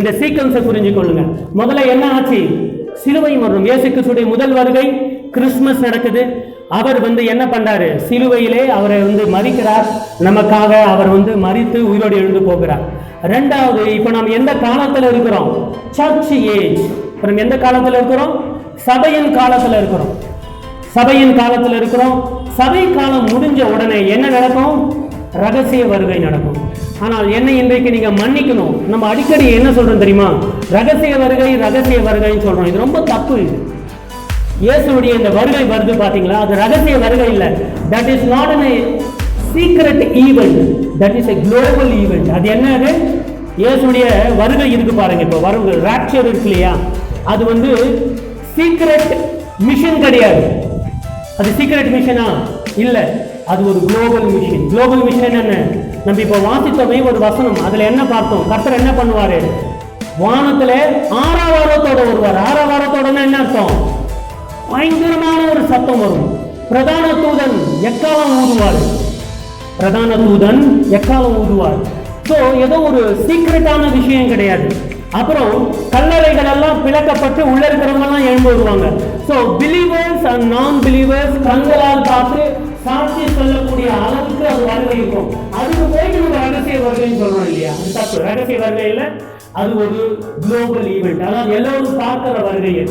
இந்த சீக்வன்ஸை புரிஞ்சுக்கொள்ளுங்க. முதல்ல என்ன ஆச்சு? சிலுவை மரணம். இயேசு கிறிஸ்துடைய முதல் வருகை கிறிஸ்துமஸ் நடக்குது. அவர் என்ன பண்றாரு? சிலுவையிலே அவரை மரிக்கிறார். நமக்காக அவர் மரித்து உயிரோடு எழுந்து போகிறார். ரெண்டாவது, இப்ப நாம் எந்த காலத்துல இருக்கிறோம்? Search age. இப்ப நம்ம எந்த காலத்துல இருக்கிறோம்? சபையின் காலத்துல இருக்கிறோம். சபையின் காலத்துல இருக்கிறோம். சபை காலம் முடிஞ்ச உடனே என்ன நடக்கும்? ரகசிய வருகை நடக்கும். ஆனால் என்னை இன்றைக்கு நீங்க மன்னிக்கணும். நம்ம அடிக்கடி என்ன சொல்றோம் தெரியுமா? ரகசிய வருகை ரகசிய வருகைன்னு சொல்றோம். இது ரொம்ப தப்பு. இயேசுடைய இந்த வருகை வருது பாத்தீங்களா? அது ரகசிய வருகை இல்ல. That is not a secret event, that is a global event. அது என்னது? இயேசுடைய வருகை இருக்கு பாருங்க. இப்போ வருகை ராப்சர் இருக்கு இல்லையா? அது சீக்ரெட் மிஷன் கிடையாது. அது சீக்ரெட் மிஷனா இல்ல. அது ஒரு குளோபல் மிஷன். குளோபல் மிஷன் என்ன? நம்ம இப்போ வாசித்தோமே ஒரு வசனம். அதுல என்ன பார்த்தோம்? கர்த்தர் என்ன பண்ணுவாரு? வானத்துல ஆரவாரத்தோட வருவார். ஆரவாரத்தோட என்ன அர்த்தம்? பயங்கரமான ஒரு சத்தம் வரும். பிரதான தூதன் எக்காலம் ஊதுவார். பிரதான தூதன் எக்காலம் ஊதுவார். ஸோ ஏதோ ஒரு சீக்ரெட்டான விஷயம் கிடையாது. அப்புறம் கல்லறைகள் எல்லாம் பிளக்கப்பட்டு உள்ள இருக்கிறவங்க எல்லாம் எழுந்து வருவாங்க. ஸோ பிலீவர்ஸ் அண்ட் நான் பிலீவர்ஸ் கண்களால் பார்த்து சாட்சி சொல்லக்கூடிய அளவுக்கு அது வருகை இருக்கும். அதுக்கு போயிட்டு நம்ம ரகசிய வருகைன்னு சொல்றோம் இல்லையா? அது தப்பு. ரகசிய வருகையில் அது ஒரு குளோபல் ஈவெண்ட். அதாவது எல்லோரும் பார்க்கிற வருகை.